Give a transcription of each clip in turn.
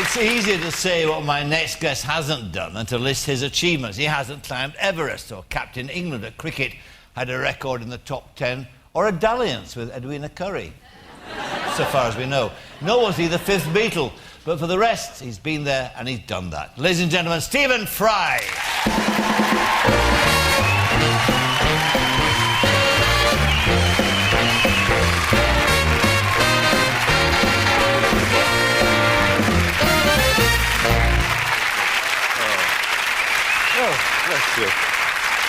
It's easier to say what my next guest hasn't done than to list his achievements. He hasn't climbed Everest, or captained England at cricket, had a record in the top 10, or a dalliance with Edwina Currie, so far as we know. No one's the fifth Beatle, but for the rest, he's been there and he's done that. Ladies and gentlemen, Stephen Fry. Bless you.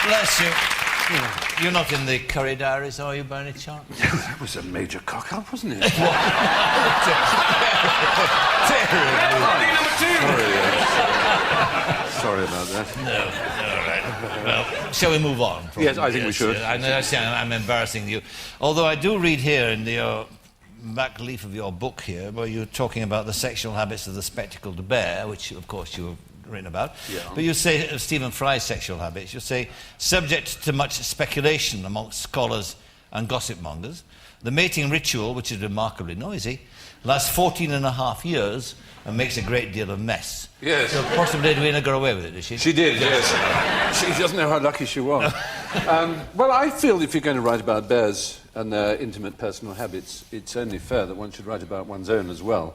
Bless you. You're not in the Currie Diaries, are you, by any chance? That was a major cock-up, wasn't it? Terry. Sorry about that. No, all right. Well, shall we move on? Yes, I think we should. I know I'm embarrassing you. Although I do read here in the back leaf of your book here, where you're talking about the sexual habits of the spectacled bear, which, of course, you have written about. Yeah. But you say Stephen Fry's sexual habits, you say, subject to much speculation amongst scholars and gossip mongers, the mating ritual, which is remarkably noisy, lasts 14 and a half years and makes a great deal of mess. Yes. So possibly Edwina got away with it, did she? She did, yes. She doesn't know how lucky she was. Well, I feel if you're going to write about bears and their intimate personal habits, it's only fair that one should write about one's own as well,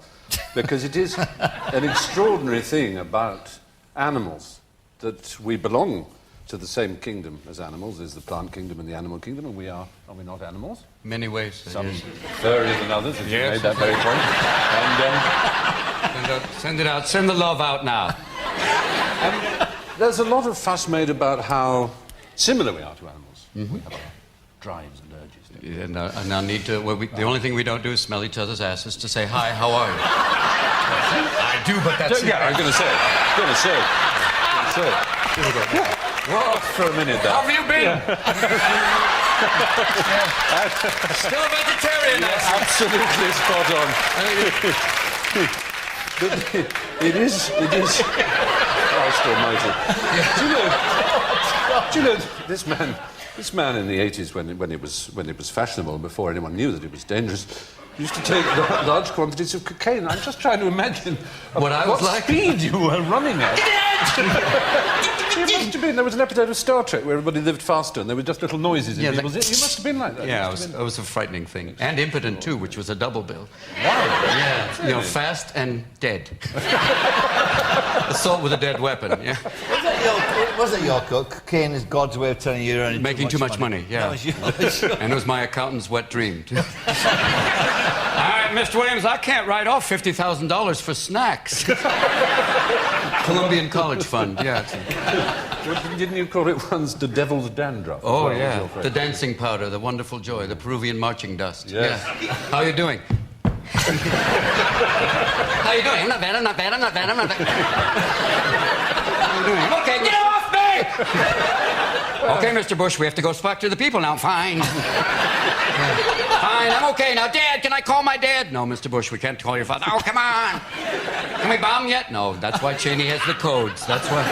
because it is an extraordinary thing about animals that we belong to the same kingdom as animals. There's the plant kingdom and the animal kingdom, and we are we not animals? Many ways. Some yes. furrier than others, as you made that very point. And, send it out. Send the love out now. there's a lot of fuss made about how similar we are to animals. Mm-hmm. We have our drives and urges. And I need to... Well, the only thing we don't do is smell each other's asses to say, hi, how are you? I do, but that's... Yeah, I'm going to say it. Well, for a minute, there. How have you been? Still a vegetarian, absolutely spot on. It is... Christ almighty. Do you know, this man in the 80s, when it was fashionable, before anyone knew that it was dangerous, used to take large quantities of cocaine. I'm just trying to imagine what speed you were running at. It must have been. There was an episode of Star Trek where everybody lived faster and there were just little noises in people's ears. You must have been like that. Yeah, it was a frightening thing. And impotent, too, which was a double bill. Wow. Yeah, you know, fast and dead. Assault with a dead weapon, yeah. Was it your cocaine is God's way of telling you you're earning making too much money, yeah. That was yours. And it was my accountant's wet dream, too. All right, Mr. Williams, I can't write off $50,000 for snacks. Columbian College Fund, yeah. Didn't you call it once the devil's dandruff? Oh, yeah. The dancing powder, the wonderful joy, the Peruvian marching dust. Yes. Yeah. How are you doing? How are you doing? I'm not bad. How are you doing? Okay, get off me! Okay, Mr. Bush, we have to go talk to the people now. Fine. Fine, I'm okay now. Dad, can I call my dad? No, Mr. Bush, we can't call your father. Oh, come on. Can we bomb yet? No, that's why Cheney has the codes. That's why...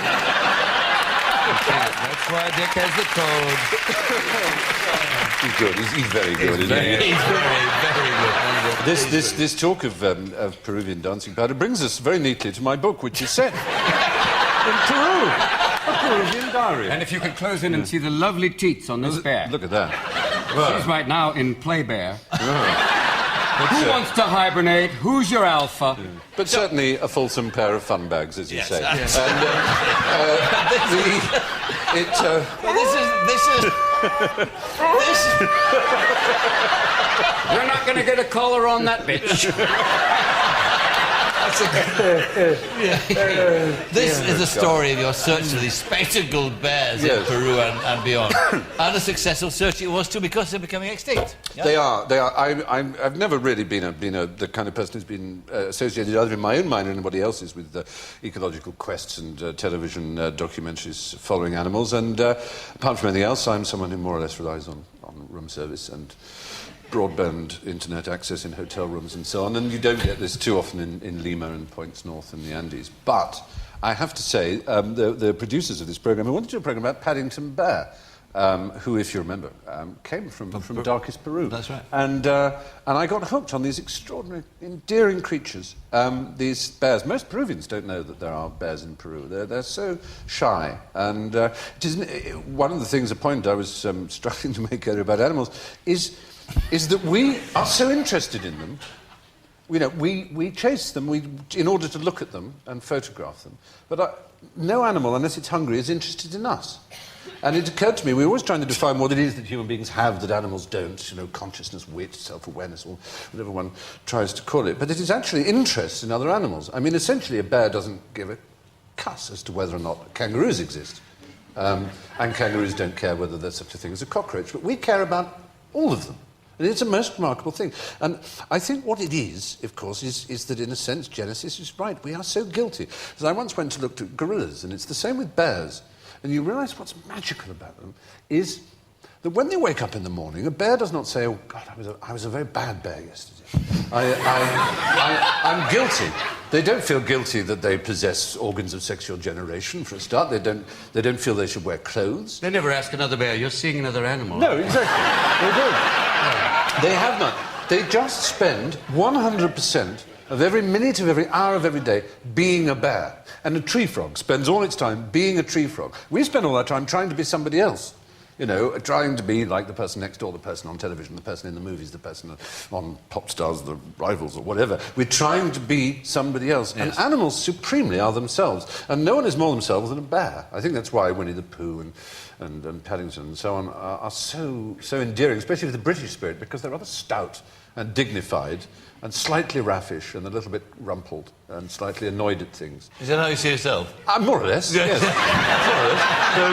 That's why Dick has the code. He's good. He's very good, isn't he? He's very good. This talk of Peruvian dancing powder brings us very neatly to my book, which is set in Peru. A Peruvian diary. And if you could close in and see the lovely teats on this bear. Look at that. She's right now in Play Bear. Who wants to hibernate? Who's your alpha? Yeah. But certainly a fulsome pair of fun bags, as you say. Yes. And this is. You're not going to get a collar on that bitch. This is the story of your search for these spectacled bears in Peru and beyond. And a successful search it was too, because they're becoming extinct. Yeah? They are. I've never really been the kind of person who's been associated, either in my own mind or anybody else's, with ecological quests and television documentaries following animals. And apart from anything else, I'm someone who more or less relies on room service and broadband internet access in hotel rooms and so on, and you don't get this too often in Lima and points north in the Andes. But I have to say, the producers of this programme, who wanted to do a programme about Paddington Bear, who, if you remember, came from darkest Peru. That's right. And I got hooked on these extraordinary, endearing creatures. These bears. Most Peruvians don't know that there are bears in Peru. They're so shy. And it is, one of the things, a point I was struggling to make earlier about animals, is that we are so interested in them. You know, we chase them in order to look at them and photograph them. But no animal, unless it's hungry, is interested in us. And it occurred to me, we're always trying to define what it is that human beings have that animals don't, you know, consciousness, wit, self-awareness, or whatever one tries to call it. But it is actually interest in other animals. I mean, essentially, a bear doesn't give a cuss as to whether or not kangaroos exist. And kangaroos don't care whether there's such a thing as a cockroach. But we care about all of them. And it's a most remarkable thing. And I think what it is, of course, is that in a sense, Genesis is right. We are so guilty. Because I once went to look at gorillas, and it's the same with bears. And you realise what's magical about them is that when they wake up in the morning, a bear does not say, "Oh God, I was a very bad bear yesterday. I'm guilty." They don't feel guilty that they possess organs of sexual generation. For a start, they don't feel they should wear clothes. They never ask another bear, "You're seeing another animal." No, exactly. They don't. They have not. They just spend 100% of every minute of every hour of every day being a bear. And a tree frog spends all its time being a tree frog. We spend all our time trying to be somebody else. You know, trying to be like the person next door, the person on television, the person in the movies, the person on Pop Stars, the Rivals, or whatever. We're trying to be somebody else. Yes. And animals supremely are themselves. And no one is more themselves than a bear. I think that's why Winnie the Pooh and Paddington and so on are so endearing, especially with the British spirit, because they're rather stout and dignified and slightly raffish and a little bit rumpled and slightly annoyed at things. Is that how you see yourself? More or less, yes. More or less. So,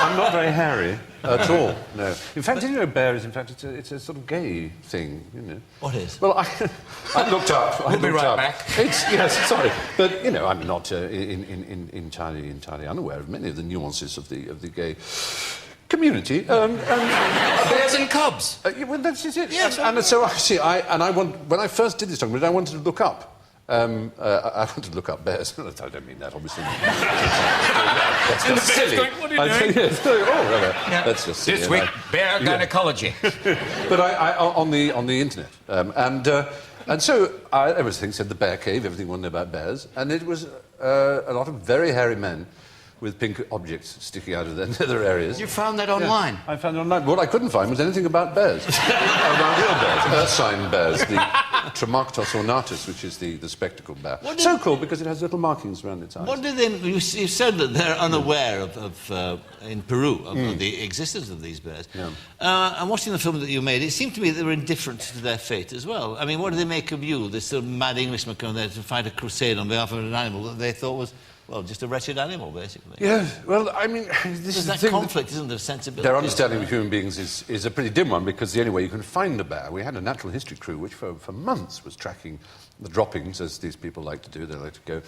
I'm not very hairy at all, no. In fact, did you know bear is, in fact, it's a sort of gay thing, you know. What is? Well, I looked up. We'll be right back. Yes, sorry. But, you know, I'm not entirely unaware of many of the nuances of the gay community. Bears and cubs. Well, that's just it. Yes, and so when I first did this documentary, I wanted to look up. I wanted to look up bears. I don't mean that, obviously. That's just silly. What are you doing? That's just silly. This week, bear gynecology. But on the internet, and so everything said the bear cave. Everything wanted to know about bears, and it was a lot of very hairy men with pink objects sticking out of their nether areas. You found that online? Yeah, I found it online. What I couldn't find was anything about bears. About real bears. Ursine bears, the Tremarctos ornatus, which is the spectacled bear. So called because it has little markings around its eyes. What did they... You said that they're unaware in Peru, of the existence of these bears. Yeah. And watching the film that you made, it seemed to me they were indifferent to their fate as well. I mean, what do they make of you, this sort of mad Englishman coming there to fight a crusade on behalf of an animal that they thought was... Well, just a wretched animal, basically. Yeah, well, I mean, this is that the thing conflict, isn't there, sensibility? Their understanding of human beings is a pretty dim one, because the only way you can find a bear... We had a natural history crew which for months was tracking the droppings, as these people like to do. They like to go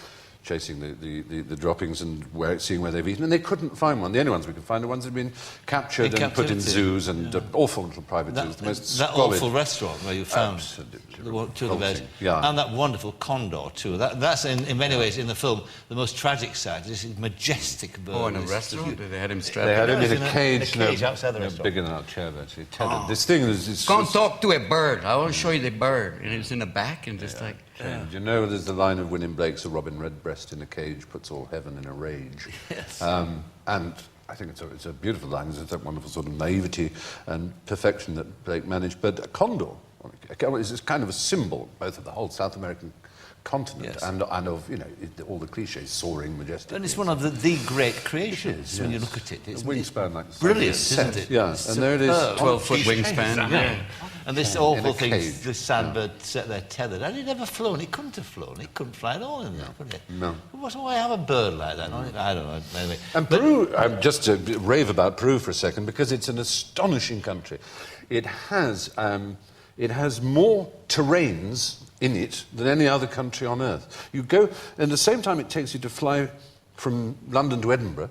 chasing the droppings and seeing where they've eaten, and they couldn't find one. The only ones we could find are ones that had been captured and put in zoos and awful little private zoos. The most that squalid... awful restaurant where you found two of the bears. Yeah. And that wonderful condor, too. That's, in many ways, in the film, the most tragic side. This majestic bird. Oh, in a restaurant? They had him strapped. They had him in a cage outside the restaurant. Bigger than our chair, actually. This thing is... Go and talk to a bird. I want to show you the bird. And it's in the back and just like... Yeah. You know, there's the line of William Blake's "A robin redbreast in a cage puts all heaven in a rage." Yes. And I think it's a beautiful line. It's that wonderful sort of naivety and perfection that Blake managed. But a condor is kind of a symbol both of the whole South American continent and of, you know, all the cliches, soaring, majestic. And it's one of the great creations when you look at it. It's wingspan like this. Brilliant, isn't it? Yeah, and there it is. 12-foot wingspan. Yeah. And this awful thing, this sandbird set there tethered. And it never flown. It couldn't have flown. It couldn't fly at all in there, could it? No. Why have a bird like that? I don't know. Anyway. And Peru, just to rave about Peru for a second, because it's an astonishing country. It has more terrains in it than any other country on earth. You go, and at the same time it takes you to fly from London to Edinburgh,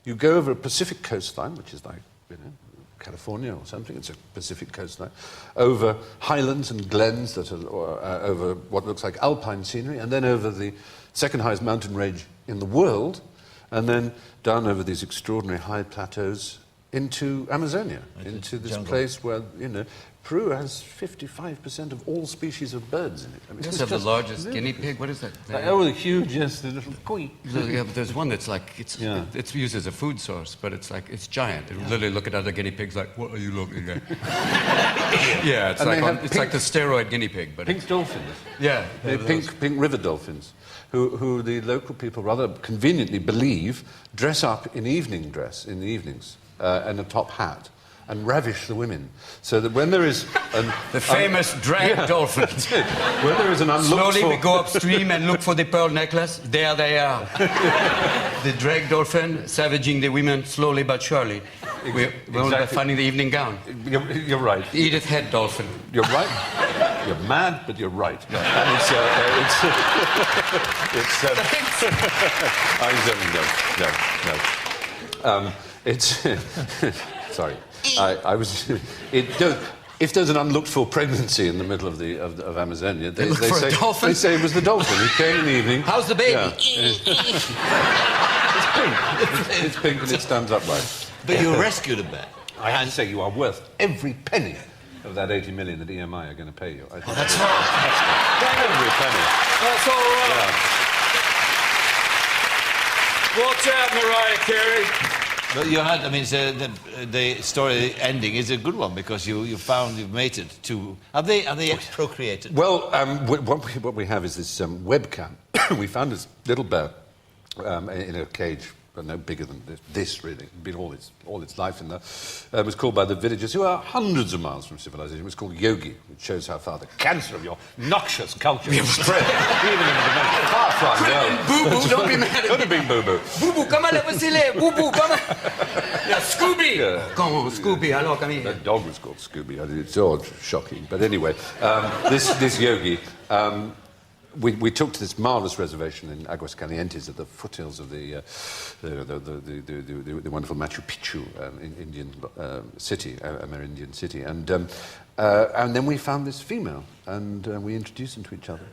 you go over a Pacific coastline, which is like, you know, California or something, it's a Pacific coastline, over highlands and glens that are over what looks like alpine scenery, and then over the second highest mountain range in the world, and then down over these extraordinary high plateaus into Amazonia, into this jungle. place where, you know, Peru has 55% of all species of birds in it. I mean, Just it's have the just largest ludicrous. guinea pig. What is that? Oh, the huge, yes, the little koi. Yeah, but there's one that's like it's used as a food source, but it's giant. It will literally look at other guinea pigs like, "What are you looking at?" Yeah, it's And they like have it's like the steroid guinea pig, but Pink dolphins. yeah, The pink river dolphins, who the local people rather conveniently believe dress up in evening dress in the evenings and a top hat and ravish the women, so that when there is the famous drag dolphin. when there is an unlooked Slowly for we go upstream and look for the pearl necklace. There they are. The drag dolphin savaging the women slowly but surely. We're Exactly. finding the evening gown. You're right. Edith Head dolphin. You're right. You're mad, but you're right. And it's it's sorry. I was. If there's an unlooked for pregnancy in the middle of Amazonia, they look for a say dolphin? they say it was the dolphin. He came in the evening. How's the baby? Yeah. It's pink. It's pink and it stands upright. But you rescued a bear. I have to say, you are worth every penny of that 80 million that EMI are going to pay you. I think That's right. every penny. That's all right. Yeah. Watch out, Mariah Carey. But you had, I mean, so the story ending is a good one because you've mated two. Have they procreated? Well, what we have is this webcam. We found this little bear in a cage, but no bigger than this really. It'd been all its life in there. It was called by the villagers, who are hundreds of miles from civilization. It was called Yogi, which shows how far the cancer of your noxious culture has spread, even into the most far-flung world. Boo-boo, don't be mad at Could have been Boo-Boo. Boo-boo, come on, let me see it. Boo-boo, come on. Yeah, Scooby. Yeah. Come on, Scooby, hello, come here. That dog was called Scooby. It's all shocking. But anyway, this Yogi, we took to this marvellous reservation in Aguascalientes at the foothills of the wonderful Machu Picchu Indian city, Amerindian city. And then we found this female, and we introduced them to each other.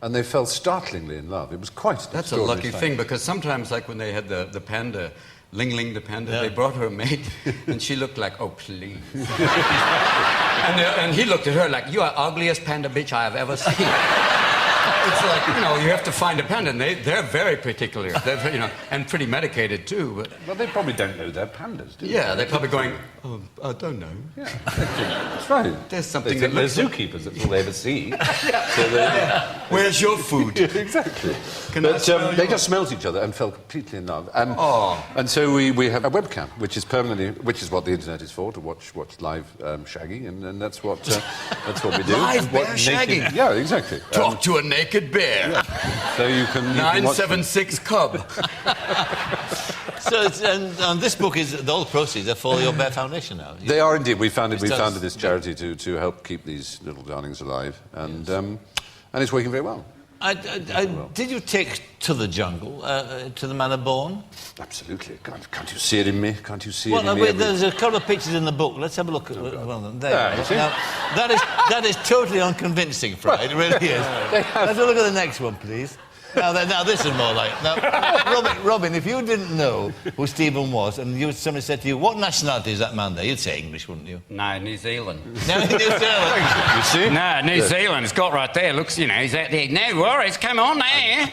And they fell startlingly in love. It was quite an That's a extraordinary lucky sight. thing, because sometimes, like when they had the panda, Ling Ling the panda, they brought her a mate, and she looked like, oh, please. and he looked at her like, you are ugliest panda bitch I have ever seen. It's like, you know, you have to find a panda, and they're very particular. They're, you know, and pretty medicated, too. But Well, they probably don't know they're pandas, do they? yeah, they're probably going, oh, I don't know. Yeah, that's right. There's something they think that they're looks zookeepers, that's all they ever see. So Where's your food? exactly. Can I But smell they yours? just smelt each other and fell completely in love. And so we have a webcam, which is what the internet is for, to watch live shagging, and that's what we do. Live What bear naked- shagging? Yeah, exactly. Talk to a naked bear. So you can watch them. 976 Cub. So, and this book is all the proceeds are for your Bear Foundation now. They are indeed. We founded does- this charity to help keep these little darlings alive, and it's working very well. Did you take to the jungle, to the manor born? Absolutely. Can't you see it in me? Can't you see it Well, in me? there's a couple of pictures in the book. Let's have a look at one of them. There. Ah, you see? Now, that is totally unconvincing, Fred. It really is. Let's have a look at the next one, please. Now this is more like... Now, Robin, if you didn't know who Stephen was, and somebody said to you, what nationality is that man there? You'd say English, wouldn't you? No, New Zealand. No, New Zealand. You see? No, New Zealand. It's got right there. Looks, you know, he's out there. No worries. Come on there.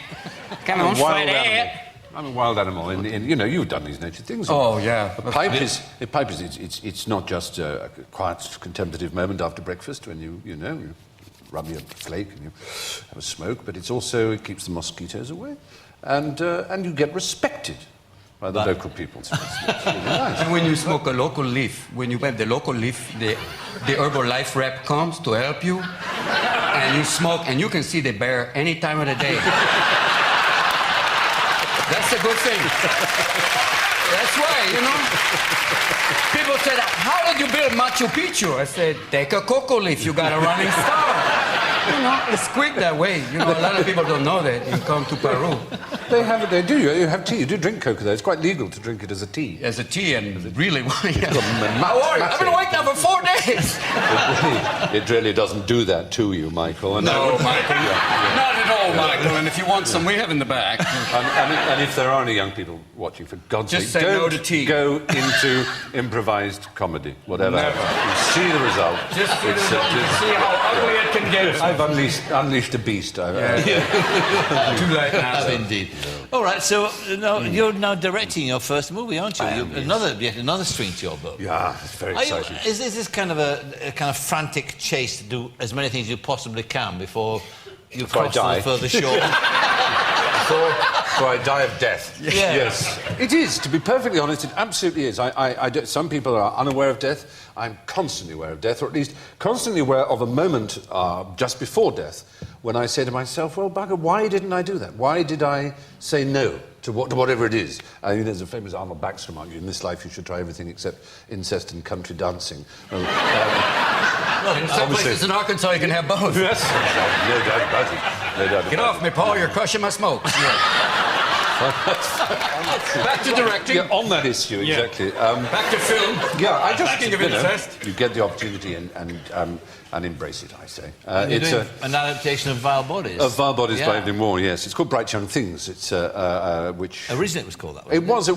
Come on, straight out. I'm a wild animal, and you know, you've done these nature things. Oh, yeah. A pipe is it's not just a quiet contemplative moment after breakfast when you rub your flake and you have a smoke, but it keeps the mosquitoes away, and you get respected by the local people. So it's really nice. And when you smoke a local leaf, when you have the local leaf, the herbal life rep comes to help you, and you smoke, and you can see the bear any time of the day. That's a good thing. That's why, you know. People said, how did you build Machu Picchu? I said, take a cocoa leaf, you got a running star. You know, it's quick that way. You know, a lot of people don't know that. You come to Peru. They do. You have tea. You do drink cocoa, though. It's quite legal to drink it as a tea. As a tea, and really... How How are you? I've been awake now for 4 days. It really doesn't do that to you, Michael. And No, Michael. Not at all, Michael. And if you want some, we have in the back. And if there are any young people watching, for God's Just sake, say no don't to tea. go into improvised comedy, whatever. Never. You see the result. Just see how ugly it can get. I've unleashed a beast. Too late now. Indeed. All right, so now you're now directing your first movie, aren't you? I am, Yet another string to your bow. Yeah, it's very exciting. Is this kind of a kind of frantic chase to do as many things as you possibly can before you cross to die. the further shore? So I die of death. Yeah. Yes. It is, to be perfectly honest, it absolutely is. Some people are unaware of death. I'm constantly aware of death, or at least constantly aware of a moment just before death when I say to myself, well, bugger, why didn't I do that? Why did I say no to whatever it is? I mean, there's a famous Arnold Baxter remark, in this life you should try everything except incest and country dancing. Well, In some places in Arkansas, you can have both. yes. No doubt about it. No doubt about Get off me, Paul. You're crushing my smokes. Back to directing. Yeah, on that issue, exactly. Back to film. Yeah, I just Backing of you know, incest. you get the opportunity and embrace it, I say. You're It's doing an adaptation of Vile Bodies. Of Vile Bodies by Evelyn Waugh, yes. It's called Bright Young Things. It's which Originally it was called that, it was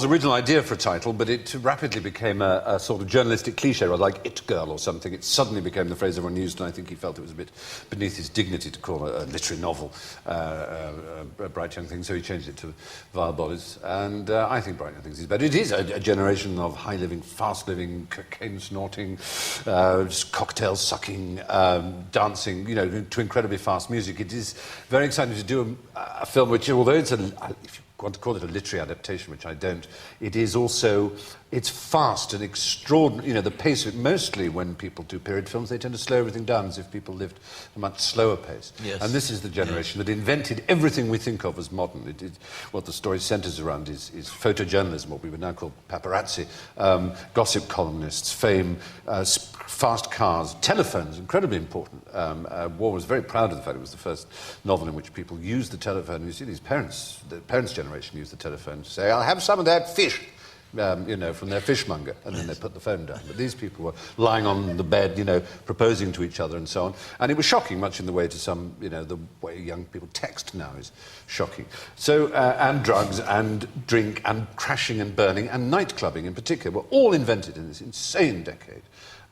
an original idea for a title, but it rapidly became a sort of journalistic cliche, or like It Girl or something. It suddenly became the phrase everyone used, and I think he felt it was a bit beneath his dignity to call a literary novel Bright Young Things, so he changed it to Vile Bodies. And I think Bright Young Things is better. It is a generation of high-living, fast-living, cocaine-snorting, cocktail sucking, dancing, to incredibly fast music. It is very exciting to do a film which, although it's if you want to call it a literary adaptation, which I don't, it is also, it's fast and extraordinary. The pace of it, mostly when people do period films, they tend to slow everything down as if people lived a much slower pace. Yes. And this is the generation that invented everything we think of as modern. What the story centres around is photojournalism, what we would now call paparazzi, gossip columnists, fame, fast cars, telephones, incredibly important. Waugh was very proud of the fact it was the first novel in which people used the telephone. You see these parents, the parents' generation used the telephone to say, I'll have some of that fish, from their fishmonger, and then they put the phone down. But these people were lying on the bed, proposing to each other and so on. And it was shocking, much in the way to some, the way young people text now is shocking. So, and drugs and drink and crashing and burning and night clubbing in particular were all invented in this insane decade.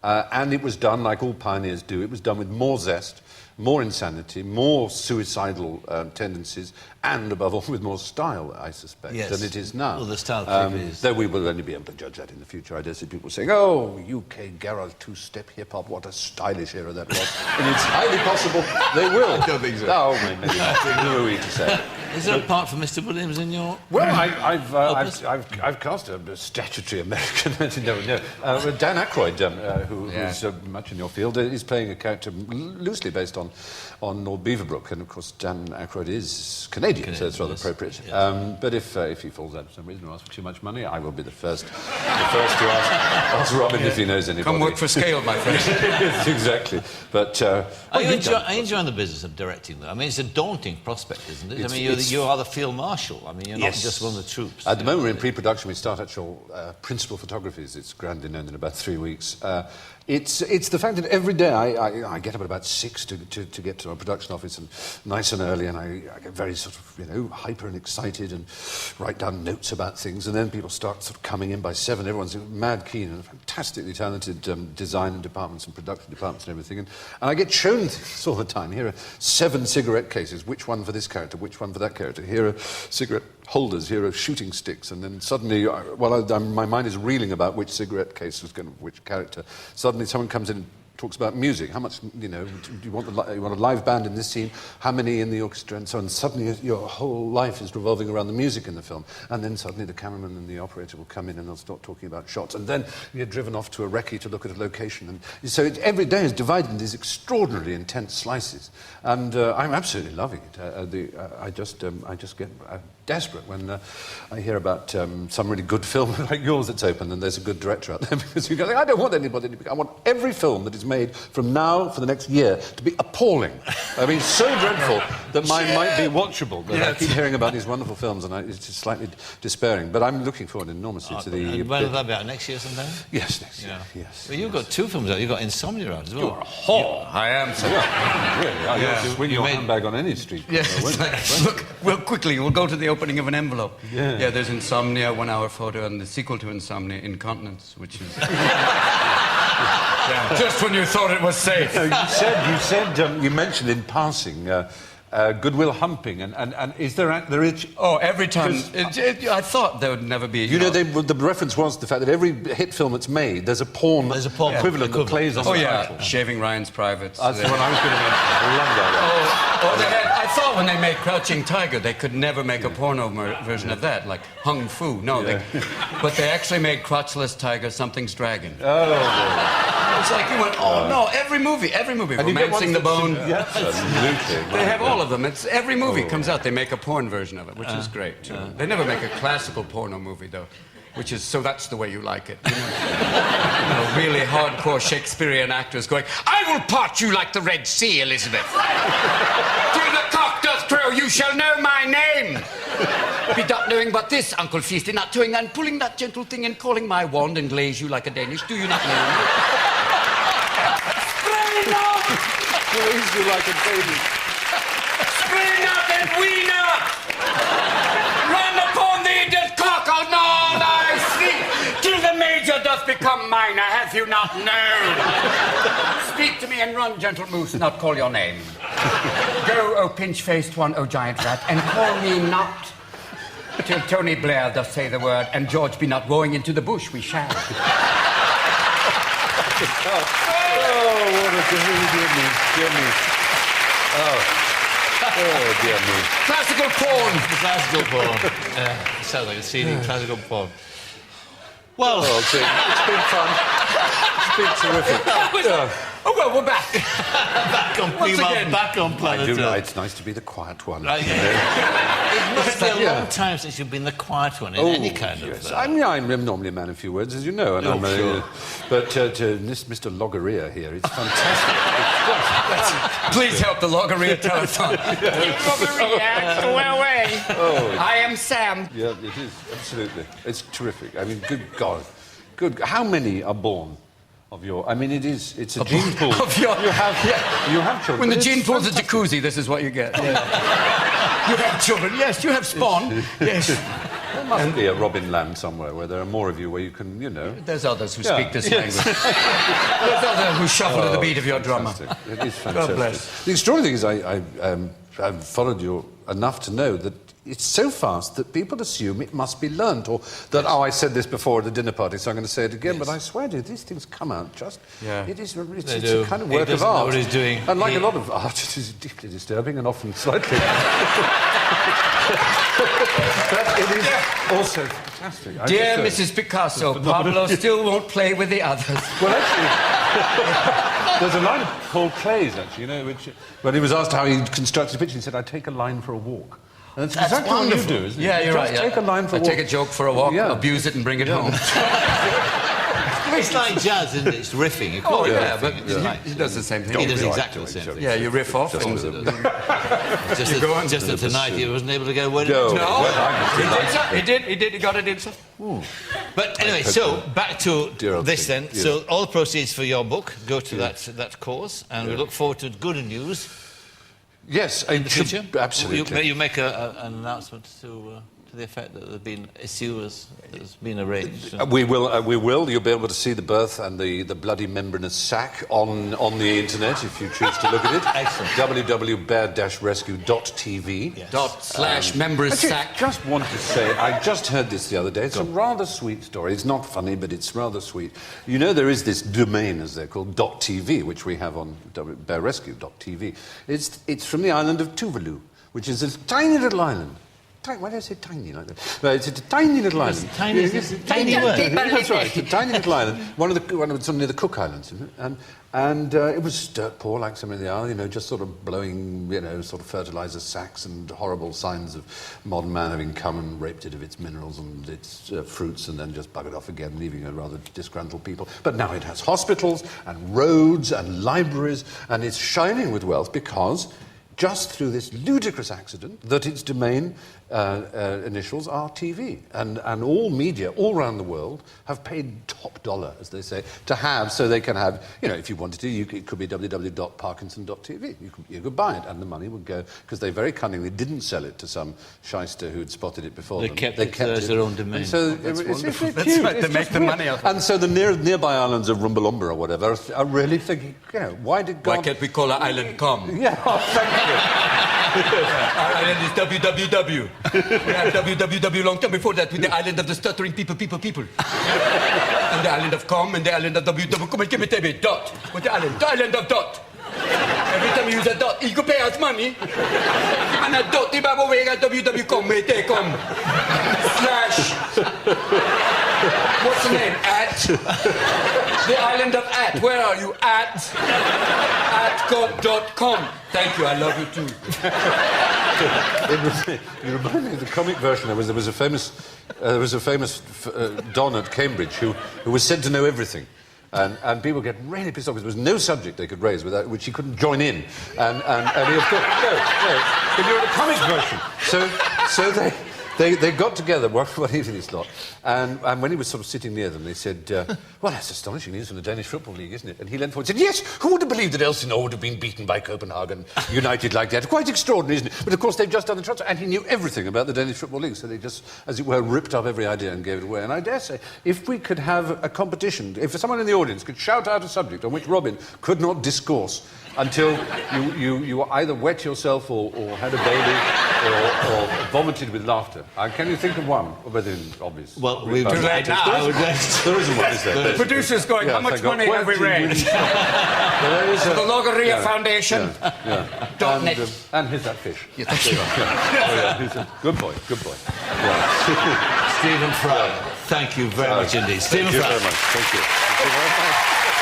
And it was done, like all pioneers do, it was done with more zest, more insanity, more suicidal tendencies, and above all with more style, I suspect, than it is now. Well, the style clip is... Though we will only be able to judge that in the future. I dare see people saying, oh, UK garage two-step hip-hop, what a stylish era that was. And it's highly possible they will. I don't think so. Oh, maybe. Who are we to say? Is there a part for Mr. Williams in your... Well, I've cast a statutory American, Dan Aykroyd, who is much in your field, is playing a character loosely based on Lord Beaverbrook, and of course Dan Aykroyd is Canadian, so it's rather appropriate. Yes. But if he falls out for some reason or asks for too much money, I will be the first to ask Robin if he knows anybody. Come work for scale, my friend. Yes, exactly. But Are you enjoying the business of directing, though? I mean, it's a daunting prospect, isn't it? You are the field marshal. I mean, you're not just one of the troops. At the moment, we're in pre-production. We start actual principal photography, as it's grandly known, in about 3 weeks. It's the fact that every day I get up at about 6 to get to a production office, and nice and early, and I get very sort of hyper and excited and write down notes about things, and then people start sort of coming in by 7. Everyone's mad keen and fantastically talented design departments and production departments and everything, and I get shown things all the time. Here are 7 cigarette cases, which one for this character, which one for that character. Here are cigarette holders, here are shooting sticks, and then suddenly, my mind is reeling about which cigarette case was going to which character. Suddenly someone comes in and talks about music. How much, do you want a live band in this scene? How many in the orchestra? And so on. Suddenly your whole life is revolving around the music in the film. And then suddenly the cameraman and the operator will come in and they'll start talking about shots. And then you're driven off to a recce to look at a location. And so every day is divided into these extraordinarily intense slices. And I'm absolutely loving it. I just get desperate when I hear about some really good film like yours that's open and there's a good director out there, because you go, I don't want anybody to be... I want every film that is made made from now for the next year to be appalling. I mean, so dreadful that mine might be watchable. But I keep hearing about these wonderful films, and it's just slightly despairing. But I'm looking forward enormously to the... And when will that be out? Next year sometime? Yes, next year. Yes. Well, you've got 2 films out. You've got Insomnia out as well. You're a whore. I am. So Really? Yeah. Swing your handbag on any street. Yes. Look, we'll go to the opening of an envelope. Yeah, there's Insomnia, 1 hour photo, and the sequel to Insomnia, Incontinence, which is... Yeah, just when you thought it was safe. You mentioned in passing Goodwill Humping, and is there Oh, every time. I thought there would never be. You know, the reference was the fact that every hit film that's made, there's a porn equivalent that plays on the title. Shaving Ryan's Privates. That's the one I was going to mention. I love that. I thought when they made Crouching Tiger, they could never make a porno version of that, like Hung Fu. No, but they actually made Crotchless Tiger, Something's Dragon. Oh, it's like you went, no, every movie, Romancing the Bone. Absolutely. They have all of them. It's every movie comes out, they make a porn version of it, which is great. They never make a classical porno movie though, which is so that's the way you like it. You know, really hardcore Shakespearean actors going, "I will part you like the Red Sea, Elizabeth. Till the cock doth crow, you shall know my name. Be not knowing but this, Uncle Feasty, not doing and pulling that gentle thing and calling my wand and glaze you like a Danish. Do you not know me? Spring up! Glaze you like a Danish. Spring up and wean up! Run upon thee, that cock, I'll gnaw thy sleep, till the major doth become mine, hath you not known? Speak to me and run, gentle moose, not call your name. Go, O pinch-faced one, O giant rat, and call me not, till Tony Blair doth say the word, and George be not going into the bush, we shall. Oh, what a dear me. Oh, dear me. Classical porn. Classical porn. Sounds like a scene in classical porn. Well, it's been fun. It's been terrific. Oh, well, we're back. back on Once again. back on planet Earth. It's nice to be the quiet one. It must be a long time since you've been the quiet one in any kind of... I'm normally a man of few words, as you know. And but Mr. Loggeria here, it's fantastic. Please help the Loggeria telethon. Loggeria, go away. I am Sam. Yeah, it is, absolutely. It's terrific. I mean, good God. How many are born? Of your, I mean, it's a gene pool. You have children. When the gene pool's a jacuzzi, this is what you get. Yeah. You have children, yes. You have spawn, yes. There must be a Robin land somewhere where there are more of you, where you can, you know. There's others who speak this language. There's others who shuffle to the beat of your drummer. It is fantastic. God bless. The extraordinary thing is I've followed you enough to know that it's so fast that people assume it must be learnt, or that, I said this before at the dinner party, so I'm going to say it again, but I swear to you, these things come out just... Yeah. It's a kind of work of art. Know what he's doing. And like a lot of art, it is deeply disturbing and often slightly... but it is also fantastic. Dear Mrs. Picasso, Pablo still won't play with the others. Well, actually, there's a line called Clays, actually, you know, which... When he was asked how he constructed a picture, he said, "I'd take a line for a walk." And that's exactly wonderful. what you do, isn't it? Yeah, you're right. Take a line for a walk. Take a joke for a walk, abuse it and bring it home. It's like jazz, isn't it? It's riffing. But he does the same thing. He does exactly the same thing. Yeah, you riff off. Just that tonight he wasn't able to get a word in. No, he did. He got it in. But anyway, so back to this then. Yes. So all the proceeds for your book go to that cause, and we look forward to good news. Yes, in the future. Absolutely. You make an announcement to the effect that there's been issue has been arranged. We will. You'll be able to see the birth and the bloody membranous sac on the internet if you choose to look at it. Excellent. www.bear-rescue.tv. Yes. /membranous sac. I just wanted to say, I just heard this the other day. It's a rather sweet story. It's not funny, but it's rather sweet. You know, there is this domain, as they're called, .tv, which we have on bearrescue.tv. It's from the island of Tuvalu, which is a tiny little island Why do I say tiny like that? No, it's a tiny little island. Tiny word. That's right. It's a tiny little island. One of the near the Cook Islands, and it was dirt poor, like some of the other, just sort of blowing, sort of fertilizer sacks and horrible signs of modern man having come and raped it of its minerals and its fruits, and then just buggered off again, leaving a rather disgruntled people. But now it has hospitals and roads and libraries, and it's shining with wealth because just through this ludicrous accident that its domain initials are TV. And all media all around the world have paid top dollar, as they say, to have, so they can have, if you wanted to, it could be www.parkinson.tv. You could buy it, and the money would go, because they very cunningly didn't sell it to some shyster who'd spotted it before them. They kept it as their own domain. And so That's it's That's cute. right, they make the money off it. And so the nearby islands of Rumbalumba or whatever are really thinking, why did God... Why can't we call our island Com? Yeah, thank you. Our island is WWW. We had WWW long time before that with the island of the stuttering people. And the island of Com and the island of WW. Come and give me a dot. What's the island? The island of dot. Every time you use a dot, you can pay us money. And a dot, iba mo wega WW.com, com. Slash. What's the name? At. The island of At. Where are you? At god.com. Thank you, I love you too. You remind me of the comic version. There was a famous Don at Cambridge who was said to know everything. And people get really pissed off because there was no subject they could raise without which he couldn't join in. And he, of course, no. But you're in a comic version. So they got together, what is this lot? And when he was sort of sitting near them, they said, well, that's astonishing news from the Danish Football League, isn't it? And he leant forward and said, yes, who would have believed that Elsinore would have been beaten by Copenhagen United like that? Quite extraordinary, isn't it? But of course, they've just done the transfer, and he knew everything about the Danish Football League, so they just, as it were, ripped up every idea and gave it away. And I dare say, if we could have a competition, if someone in the audience could shout out a subject on which Robin could not discourse until you either wet yourself or had a baby or vomited with laughter. Can you think of one? Within obvious. Well, we've Too late now. There isn't one, is there? The producer's going, how much money have we raised? There is For the Logoria Foundation. Yeah. .net. And here's that fish. Yeah, that's right. Good boy. Stephen Fry, thank you very much indeed. Stephen Thank you Fry. very much. Thank you. Thank you very much.